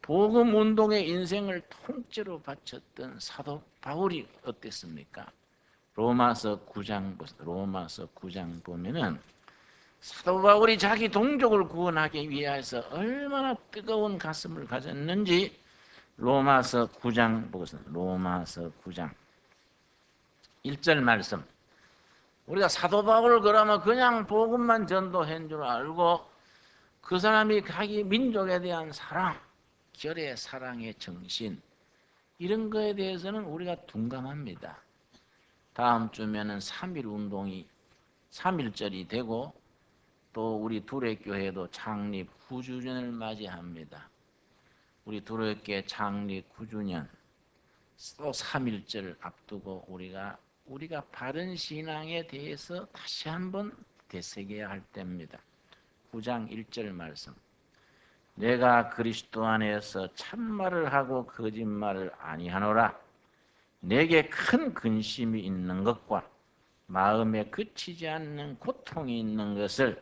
복음 운동에 인생을 통째로 바쳤던 사도 바울이 어땠습니까? 로마서 9장 보면은 사도 바울이 자기 동족을 구원하기 위해서 얼마나 뜨거운 가슴을 가졌는지 로마서 9장 보겠습니다. 로마서 9장 1절 말씀. 우리가 사도 바울 그러면 그냥 복음만 전도한 줄 알고 그 사람이 자기 민족에 대한 사랑, 결의 사랑의 정신 이런 거에 대해서는 우리가 둔감합니다. 다음 주면은 3.1절이 되고 또 우리 두레교회도 창립 9주년을 맞이합니다. 우리 두레교회 창립 9주년 또 3.1절을 앞두고 우리가 바른 신앙에 대해서 다시 한번 되새겨야 할 때입니다. 9장 1절 말씀. 내가 그리스도 안에서 참말을 하고 거짓말을 아니하노라. 내게 큰 근심이 있는 것과 마음에 그치지 않는 고통이 있는 것을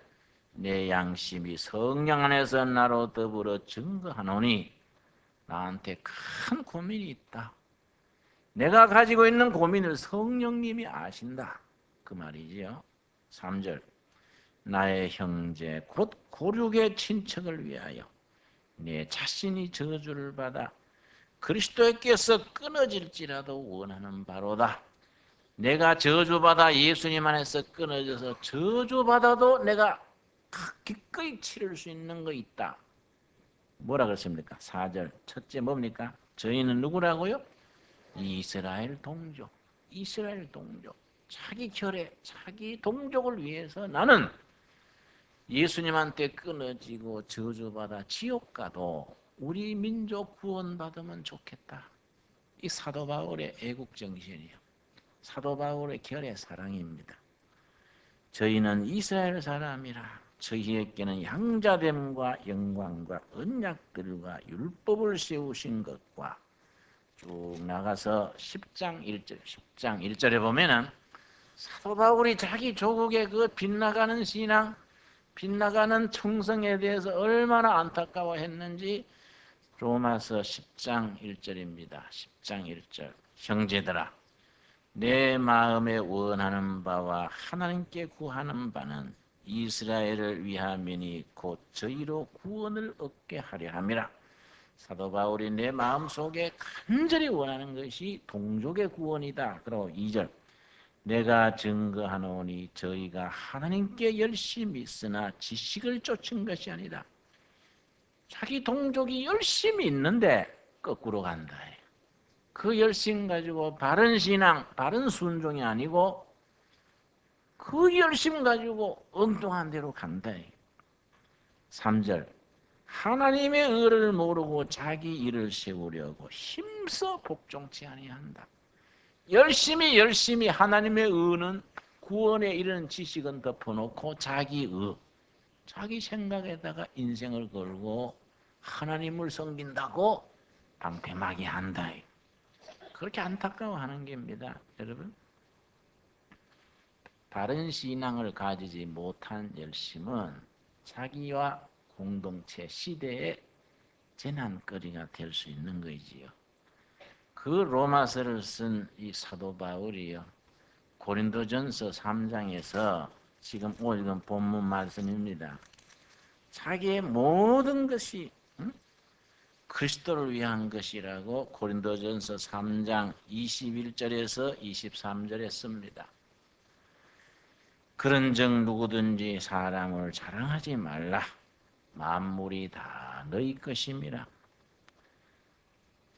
내 양심이 성령 안에서 나로 더불어 증거하노니 나한테 큰 고민이 있다. 내가 가지고 있는 고민을 성령님이 아신다. 그 말이지요. 3절. 나의 형제 곧 고륙의 친척을 위하여 내 자신이 저주를 받아 그리스도께서 끊어질지라도 원하는 바로다. 내가 저주받아 예수님 안에서 끊어져서 저주받아도 내가 기꺼이 치를 수 있는 거 있다. 뭐라 그랬습니까? 4절. 첫째 뭡니까? 저희는 누구라고요? 이스라엘 동족. 이스라엘 동족. 자기 결에 자기 동족을 위해서 나는 예수님한테 끊어지고 저주받아 지옥 가도 우리 민족 구원받으면 좋겠다. 이 사도 바울의 애국 정신이요. 사도 바울의 결의 사랑입니다. 저희는 이스라엘 사람이라 저희에게는 양자됨과 영광과 언약들과 율법을 세우신 것과 쭉 나가서 10장 1절에 보면은 사도 바울이 자기 조국의 그 빗나가는 신앙, 빗나가는 청성에 대해서 얼마나 안타까워했는지 로마서 10장 1절입니다. 10장 1절. 형제들아, 내 마음에 원하는 바와 하나님께 구하는 바는 이스라엘을 위함이니 곧 저희로 구원을 얻게 하려 함이라. 사도 바울이 내 마음속에 간절히 원하는 것이 동족의 구원이다. 그리고 2절. 내가 증거하노니 저희가 하나님께 열심히 있으나 지식을 쫓은 것이 아니다. 자기 동족이 열심히 있는데 거꾸로 간다. 그 열심 가지고 바른 신앙, 바른 순종이 아니고 그 열심 가지고 엉뚱한 대로 간다. 3절. 하나님의 의를 모르고 자기 일을 세우려고 힘써 복종치 아니한다. 열심히 하나님의 의는 구원에 이르는 지식은 덮어놓고 자기 의, 자기 생각에다가 인생을 걸고 하나님을 섬긴다고 방패막이 한다. 그렇게 안타까워하는 겁니다. 여러분, 바른 신앙을 가지지 못한 열심은 자기와 공동체 시대의 재난거리가 될 수 있는 거지요. 그 로마서를 쓴 이 사도 바울이요, 고린도전서 3장에서 지금 오늘 본문 말씀입니다. 자기의 모든 것이 그리스도를 위한 것이라고 고린도전서 3장 21절에서 23절에 씁니다. 그런즉 누구든지 사람을 자랑하지 말라. 만물이 다 너희 것임이라.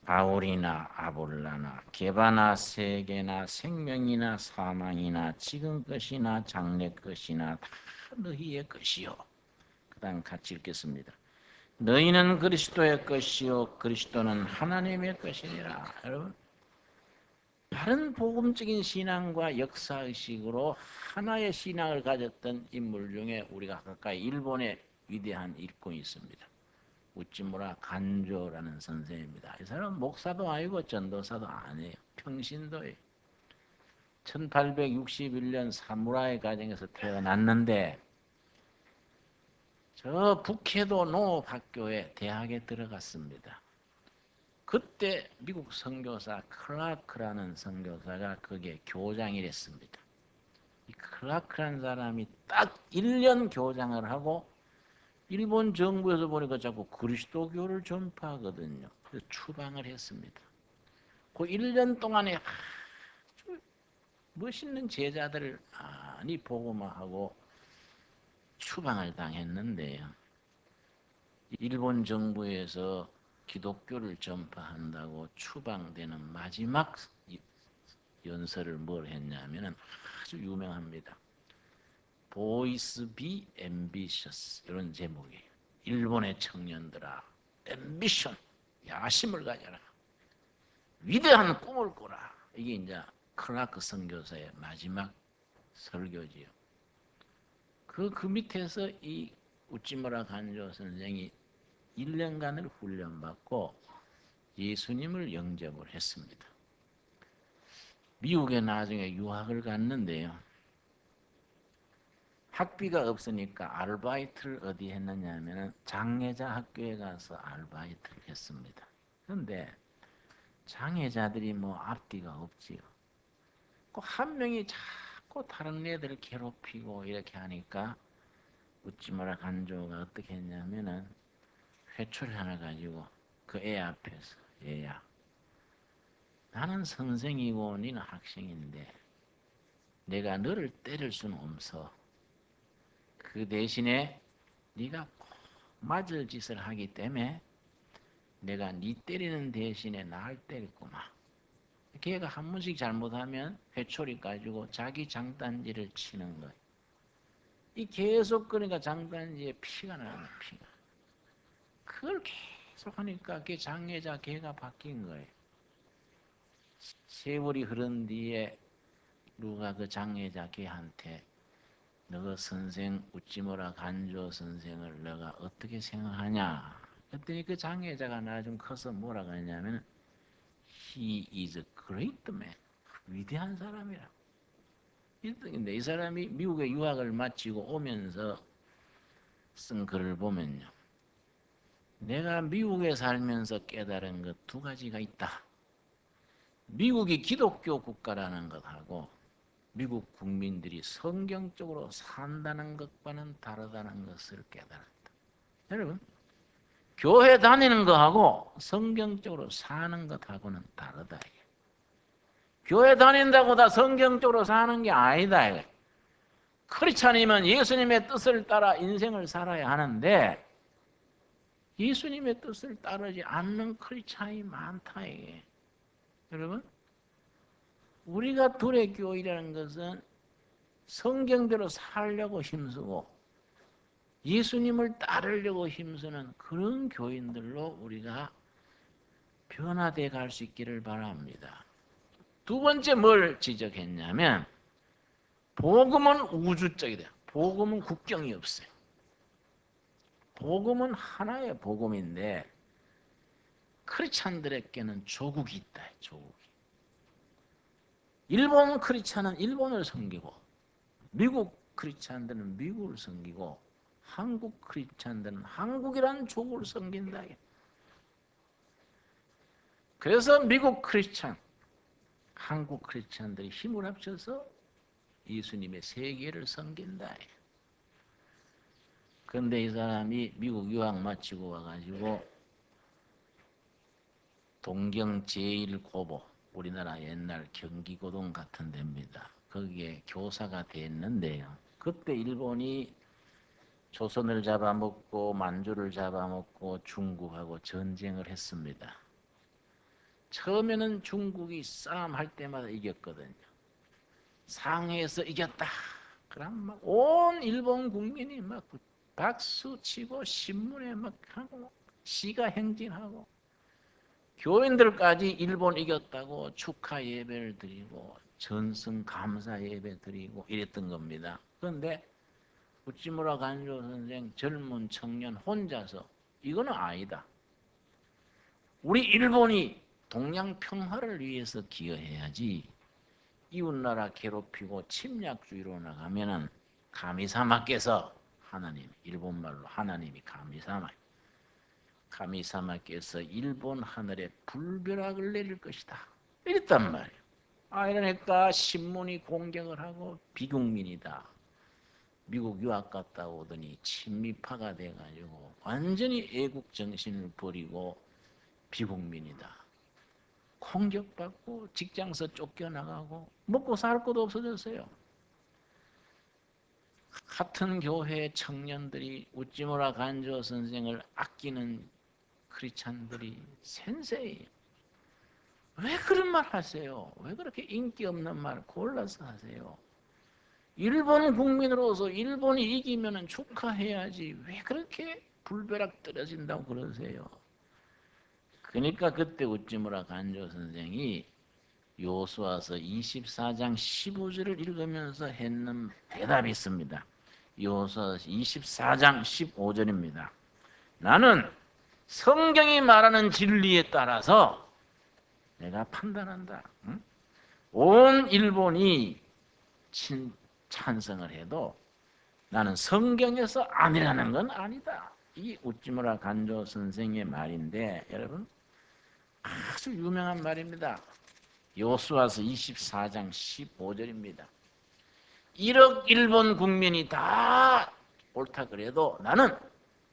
바울이나 아볼라나 게바나 세계나 생명이나 사망이나 지금 것이나 장래 것이나 다 너희의 것이요. 그 다음 같이 읽겠습니다. 너희는 그리스도의 것이요 그리스도는 하나님의 것이니라. 여러분, 다른 복음적인 신앙과 역사의식으로 하나의 신앙을 가졌던 인물 중에 우리가 가까이 일본의 위대한 일꾼이 있습니다. 우찌무라 간조라는 선생입니다. 이 사람은 목사도 아니고 전도사도 아니에요. 평신도예요. 1861년 사무라이 가정에서 태어났는데 저 북해도 농업학교에 대학에 들어갔습니다. 그때 미국 선교사 클라크라는 선교사가 거기에 교장이 됐습니다. 이 클라크라는 사람이 딱 1년 교장을 하고 일본 정부에서 보니까 자꾸 그리스도교를 전파하거든요. 그래서 추방을 했습니다. 그 1년 동안에 아주 멋있는 제자들을 많이 복음화하고 추방을 당했는데요. 일본 정부에서 기독교를 전파한다고 추방되는 마지막 연설을 뭘 했냐면 아주 유명합니다. Boys be ambitious 이런 제목이에요. 일본의 청년들아, ambition 야심을 가져라. 위대한 꿈을 꾸라. 이게 이제 클라크 선교사의 마지막 설교지요. 그 밑에서 이 우찌무라 간조 선생이 1년간을 훈련받고 예수님을 영접을 했습니다. 미국에 나중에 유학을 갔는데요. 학비가 없으니까 아르바이트를 어디 했느냐 하면 장애자 학교에 가서 아르바이트를 했습니다. 그런데 장애자들이 뭐 앞뒤가 없지요. 꼭 한 명이 자꾸 다른 애들을 괴롭히고 이렇게 하니까 우찌무라 간조가 어떻게 했냐면은 회초리 하나 가지고 그 애 앞에서 얘야 나는 선생이고 너는 학생인데 내가 너를 때릴 수는 없어. 그 대신에 네가 맞을 짓을 하기 때문에 내가 네 때리는 대신에 나를 때리구만. 걔가 한 번씩 잘못하면 회초리 가지고 자기 장단지를 치는 거예요. 이 계속 그러니까 장단지에 피가 나는 피가. 그걸 계속 하니까 걔 장애자 걔가 바뀐 거예요. 세월이 흐른 뒤에 누가 그 장애자 걔한테 너가 선생 우찌무라 간조 선생을 너가 어떻게 생각하냐? 그랬더니 그 장애자가 나중 커서 뭐라고 했냐면 He is a great man. 위대한 사람이라. 근데 이 사람이 미국에 유학을 마치고 오면서 쓴 글을 보면요. 내가 미국에 살면서 깨달은 것 두 가지가 있다. 미국이 기독교 국가라는 것하고 미국 국민들이 성경적으로 산다는 것과는 다르다는 것을 깨달았다. 여러분, 교회 다니는 것하고 성경적으로 사는 것하고는 다르다. 교회 다닌다고 다 성경적으로 사는 게 아니다. 크리스찬이면 예수님의 뜻을 따라 인생을 살아야 하는데 예수님의 뜻을 따르지 않는 크리스찬이 많다. 이게. 여러분, 우리가 두레교회라는 것은 성경대로 살려고 힘쓰고 예수님을 따르려고 힘쓰는 그런 교인들로 우리가 변화되어 갈 수 있기를 바랍니다. 두 번째 뭘 지적했냐면 복음은 우주적이다. 복음은 국경이 없어요. 복음은 하나의 복음인데 크리스찬들에게는 조국이 있다. 조국이. 일본 크리스찬은 일본을 섬기고 미국 크리스찬들은 미국을 섬기고 한국 크리스찬들은 한국이라는 조국을 섬긴다. 그래서 미국 크리스찬, 한국 크리스찬들이 힘을 합쳐서 예수님의 세계를 섬긴다. 그런데 이 사람이 미국 유학 마치고 와가지고 동경 제1고보, 우리나라 옛날 경기고등 같은 데입니다. 거기에 교사가 됐는데요. 그때 일본이 조선을 잡아먹고 만주를 잡아먹고 중국하고 전쟁을 했습니다. 처음에는 중국이 싸움할 때마다 이겼거든요. 상해에서 이겼다. 그럼 막 온 일본 국민이 막 박수 치고 신문에 막 하고 시가 행진하고 교인들까지 일본 이겼다고 축하 예배를 드리고 전승 감사 예배 드리고 이랬던 겁니다. 그런데 우찌무라 간조 선생 젊은 청년 혼자서 이거는 아니다. 우리 일본이 동양 평화를 위해서 기여해야지 이웃나라 괴롭히고 침략주의로 나가면은 가미사마께서 하나님, 일본말로 하나님이 가미사마 가미사마께서 일본 하늘에 불벼락을 내릴 것이다. 이랬단 말이에요. 이러니까 신문이 공격을 하고 비국민이다. 미국 유학 갔다 오더니 친미파가 돼가지고 완전히 애국 정신을 버리고 비국민이다. 공격받고 직장에서 쫓겨나가고 먹고 살 것도 없어졌어요. 같은 교회 청년들이 우찌무라 간조 선생을 아끼는 크리스찬들이 센세예요. 왜 그런 말 하세요? 왜 그렇게 인기 없는 말 골라서 하세요? 일본 국민으로서 일본이 이기면 축하해야지 왜 그렇게 불벼락 떨어진다고 그러세요? 그러니까 그때 우찌무라 간조 선생이 요수와서 24장 15절을 읽으면서 했는 대답이 있습니다. 요수와 24장 15절입니다. 나는 성경이 말하는 진리에 따라서 내가 판단한다. 응? 온 일본이 찬성을 해도 나는 성경에서 아니라는 건 아니다. 이 우찌무라 간조 선생의 말인데 여러분 아주 유명한 말입니다. 요수와서 24장 15절입니다. 1억 일본 국민이 다 옳다 그래도 나는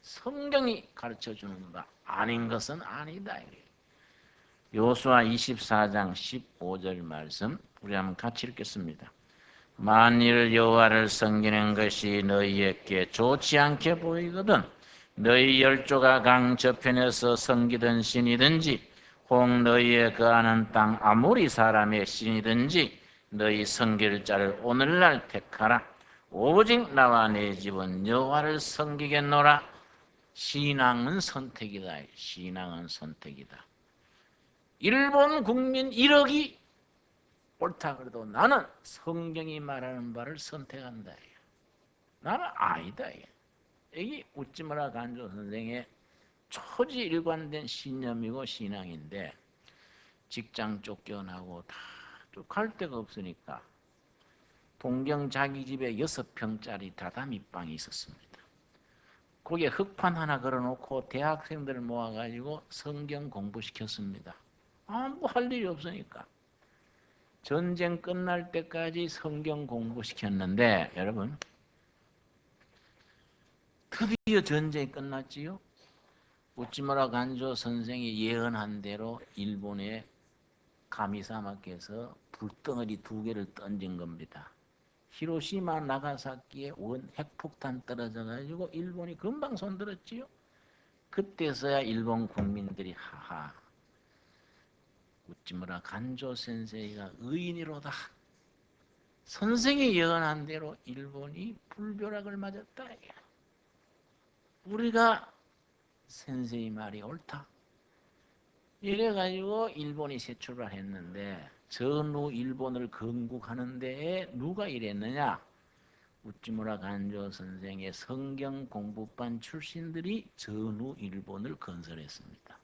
성경이 가르쳐주는 바 아닌 것은 아니다. 요수와 24장 15절 말씀 우리 한번 같이 읽겠습니다. 만일 여호와를 섬기는 것이 너희에게 좋지 않게 보이거든 너희 열조가 강 저편에서 섬기던 신이든지 혹 너희의 거하는 땅 아무리 사람의 신이든지 너희 섬길 자를 오늘날 택하라. 오직 나와 내 집은 여호와를 섬기겠노라. 신앙은 선택이다. 신앙은 선택이다. 일본 국민 1억이 옳다 그래도 나는 성경이 말하는 바를 선택한다. 나는 아니다. 이게 우찌무라 간조 선생의 초지일관된 신념이고 신앙인데 직장 쫓겨나고 다 갈 데가 없으니까 동경 자기 집에 6평짜리 다다미방이 있었습니다. 거기에 흙판 하나 걸어놓고 대학생들을 모아가지고 성경 공부시켰습니다. 아무 할 일이 없으니까 전쟁 끝날 때까지 성경 공부시켰는데 여러분 드디어 전쟁이 끝났지요. 우찌무라 간조 선생이 예언한 대로 일본의 가미사마께서 불덩어리 2개를 던진 겁니다. 히로시마 나가사키에 원 핵폭탄 떨어져 가지고 일본이 금방 손들었지요. 그때서야 일본 국민들이 하하 우찌무라 간조 센세이가 의인이로다. 선생이 예언한 대로 일본이 불벼락을 맞았다. 우리가 센세이 말이 옳다. 이래가지고 일본이 새 출발했는데 전후 일본을 건국하는 데에 누가 일했느냐? 우찌무라 간조 선생의 성경 공부반 출신들이 전후 일본을 건설했습니다.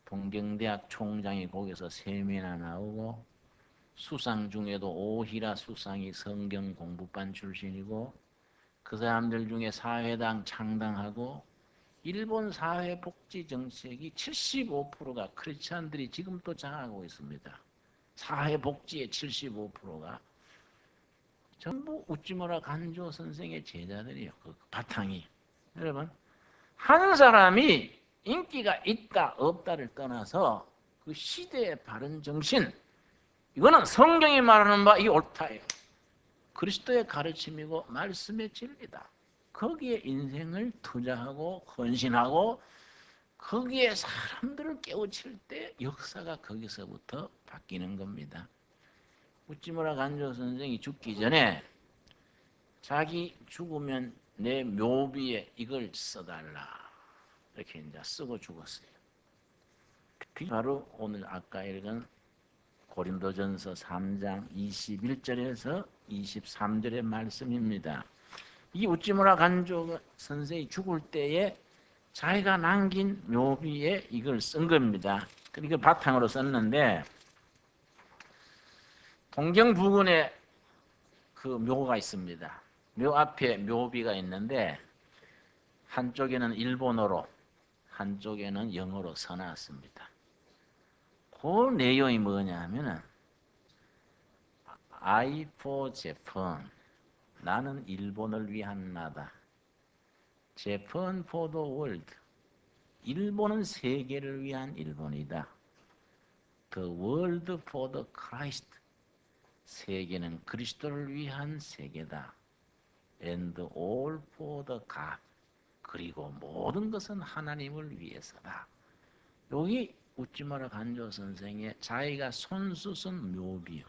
동경대학 총장이 거기서 3명이나 나오고 수상 중에도 오히라 수상이 성경 공부반 출신이고 그 사람들 중에 사회당 창당하고 일본 사회복지 정책이 75%가 크리스찬들이 지금도 장악하고 있습니다. 사회복지의 75%가 전부 우찌무라 간조 선생의 제자들이에요. 그 바탕이. 여러분 한 사람이 인기가 있다 없다를 떠나서 그 시대의 바른 정신 이거는 성경이 말하는 바 이게 옳다예요. 그리스도의 가르침이고 말씀의 진리다. 거기에 인생을 투자하고 헌신하고 거기에 사람들을 깨우칠 때 역사가 거기서부터 바뀌는 겁니다. 우찌무라 간조 선생이 죽기 전에 자기 죽으면 내 묘비에 이걸 써달라 이렇게 이제 쓰고 죽었어요. 바로 오늘 아까 읽은 고린도전서 3장 21절에서 23절의 말씀입니다. 이 우찌무라 간조 선생이 죽을 때에 자기가 남긴 묘비에 이걸 쓴 겁니다. 그러니까 바탕으로 썼는데 동경 부근에 그 묘가 있습니다. 묘 앞에 묘비가 있는데 한쪽에는 일본어로 한쪽에는 영어로 써놨습니다. 그 내용이 뭐냐 하면은 I for Japan, 나는 일본을 위한 나다. Japan for the world, 일본은 세계를 위한 일본이다. The world for the Christ, 세계는 그리스도를 위한 세계다. And all for the God, 그리고 모든 것은 하나님을 위해서다. 여기 웃지마라 간조 선생의 자기가 손수 쓴 묘비요.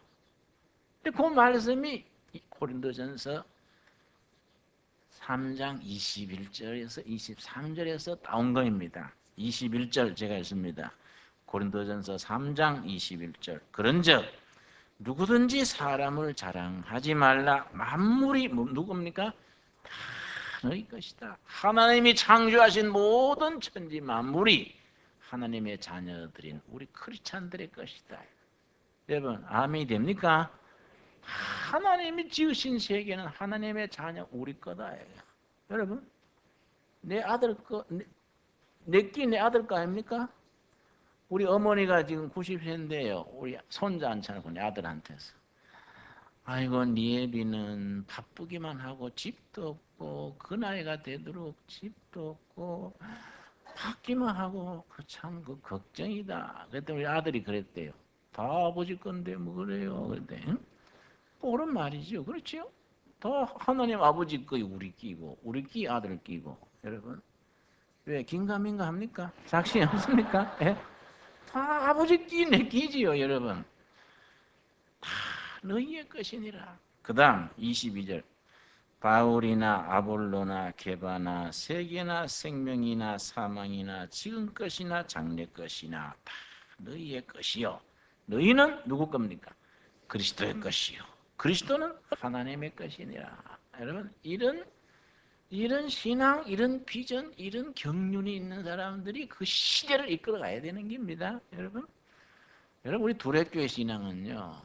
근데 그 말씀이 고린도전서 3장 21절에서 23절에서 나온 겁니다. 21절 제가 읽습니다. 고린도전서 3장 21절. 그런즉 누구든지 사람을 자랑하지 말라. 만물이 누굽니까? 다 너희 것이다. 하나님이 창조하신 모든 천지 만물이 하나님의 자녀들인 우리 크리스찬들의 것이다. 여러분 아멘이 됩니까? 하나님이 지으신 세계는 하나님의 자녀 우리 거다. 여러분 내 아들 거, 내 끼 내 아들 거 아닙니까? 우리 어머니가 지금 90세인데요. 우리 손자 앉혀놓고 내 아들한테서 아이고 니 애비는 바쁘기만 하고 집도 없고 그 나이가 되도록 집도 없고 바뀌만 하고 참 그 걱정이다. 그랬더니 우리 아들이 그랬대요. 다 아버지 건데 뭐 그래요. 그랬더니 응? 옳은 말이죠. 그렇죠? 다 하나님 아버지 거이 우리 끼고 우리 끼 아들 끼고. 여러분 왜 긴가민가 합니까? 자신이 없습니까? 예? 다 아버지 끼 내 끼지요. 여러분 다 너희의 것이니라. 그 다음 22절. 바울이나 아볼로나 게바나 세계나 생명이나 사망이나 지금 것이나 장래 것이나 다 너희의 것이요. 너희는 누구 겁니까? 그리스도의 것이요. 그리스도는 하나님의 것이니라. 여러분 이런 신앙, 이런 비전, 이런 경륜이 있는 사람들이 그 시대를 이끌어가야 되는 겁니다. 여러분 우리 두레교회 신앙은요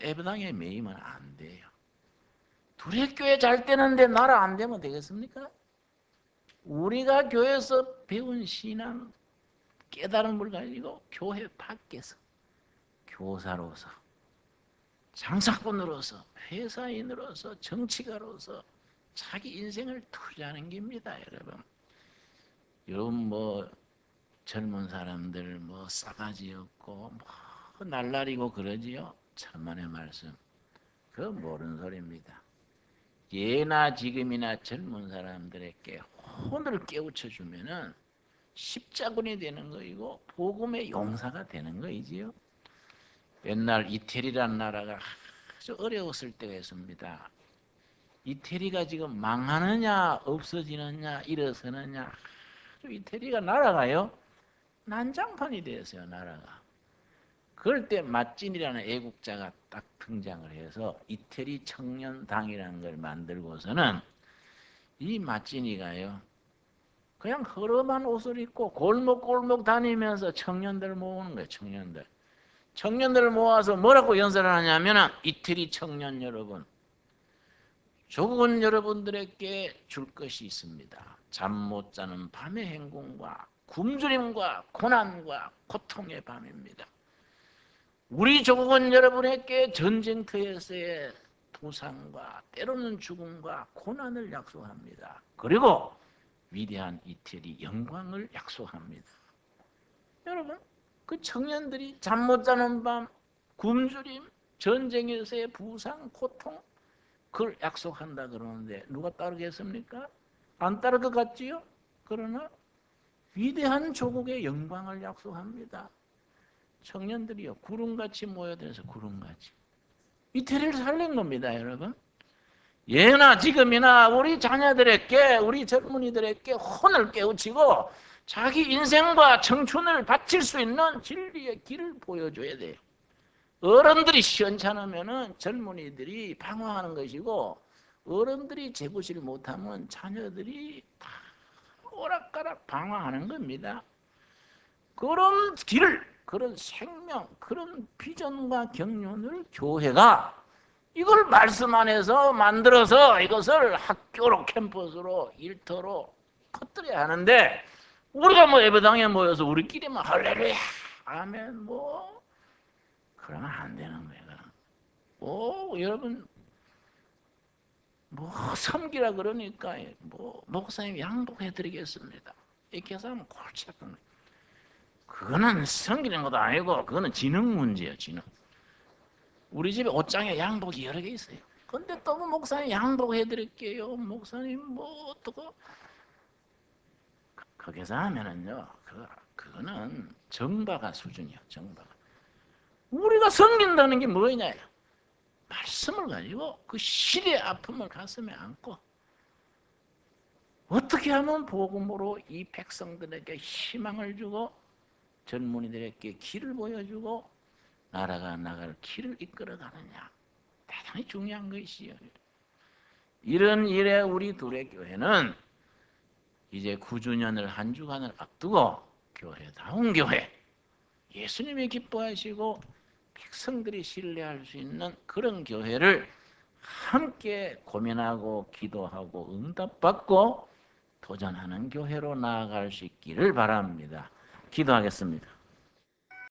애부당에 매이면 안 돼요. 두레교회 잘 되는데 나라 안 되면 되겠습니까? 우리가 교회에서 배운 신앙 깨달음을 가지고 교회 밖에서 교사로서 장사꾼으로서 회사인으로서 정치가로서 자기 인생을 투자하는 겁니다. 여러분 뭐 젊은 사람들 뭐 싸가지 없고 뭐 날라리고 그러지요. 천만의 말씀 그거 모르는 소리입니다. 예나 지금이나 젊은 사람들에게 혼을 깨우쳐 주면은 십자군이 되는 거이고 복음의 용사가 되는 거이지요. 옛날 이태리라는 나라가 아주 어려웠을 때가 있습니다. 이태리가 지금 망하느냐 없어지느냐 일어서느냐 아주 이태리가 나라가요 난장판이 되었어요. 나라가. 그럴 때 마찐이라는 애국자가 딱 등장을 해서 이태리 청년당이라는 걸 만들고서는 이 마찐이가요 그냥 허름한 옷을 입고 골목골목 다니면서 청년들 모으는 거예요. 청년들을 모아서 뭐라고 연설을 하냐면 이태리 청년 여러분, 조국은 여러분들에게 줄 것이 있습니다. 잠 못 자는 밤의 행군과 굶주림과 고난과 고통의 밤입니다. 우리 조국은 여러분에게 전쟁터에서의 부상과 때로는 죽음과 고난을 약속합니다. 그리고 위대한 이태리 영광을 약속합니다. 여러분 그 청년들이 잠 못 자는 밤, 굶주림, 전쟁에서의 부상, 고통 그걸 약속한다 그러는데 누가 따르겠습니까? 안 따를 것 같지요? 그러나 위대한 조국의 영광을 약속합니다. 청년들이요 구름같이 모여들어서 구름같이 이태리를 살린 겁니다. 여러분 예나 지금이나 우리 자녀들에게 우리 젊은이들에게 혼을 깨우치고 자기 인생과 청춘을 바칠 수 있는 진리의 길을 보여줘야 돼요. 어른들이 시원찮으면 젊은이들이 방황하는 것이고 어른들이 제구실 못하면 자녀들이 다 오락가락 방황하는 겁니다. 그런 길을 그런 생명, 그런 비전과 경륜을 교회가 이걸 말씀 안에서 만들어서 이것을 학교로 캠퍼스로 일터로 퍼뜨려야 하는데 우리가 뭐 예배당에 모여서 우리끼리만 할렐루야 아멘 뭐 그러면 안 되는 거예요. 여러분 뭐 섬기라 그러니까 뭐 목사님 양복해 드리겠습니다. 이렇게 해서 하면 골치 아픈 거예요. 그거는 섬기는 것도 아니고 그거는 지능 문제예요. 지능. 우리 집에 옷장에 양복이 여러 개 있어요. 근데 또 목사님 양복해 드릴게요. 목사님 뭐 어떡고 거기서 하면은요. 그거는 정바가 수준이요. 정바가. 우리가 섬긴다는 게 뭐냐? 말씀을 가지고 그 시대의 아픔을 가슴에 안고 어떻게 하면 복음으로 이 백성들에게 희망을 주고 젊은이들에게 길을 보여주고 나라가 나갈 길을 이끌어가느냐. 대단히 중요한 것이요. 이런 일에 우리 둘의 교회는 이제 9주년을 한 주간을 앞두고 교회다운 교회, 예수님이 기뻐하시고 백성들이 신뢰할 수 있는 그런 교회를 함께 고민하고 기도하고 응답받고 도전하는 교회로 나아갈 수 있기를 바랍니다. 기도하겠습니다.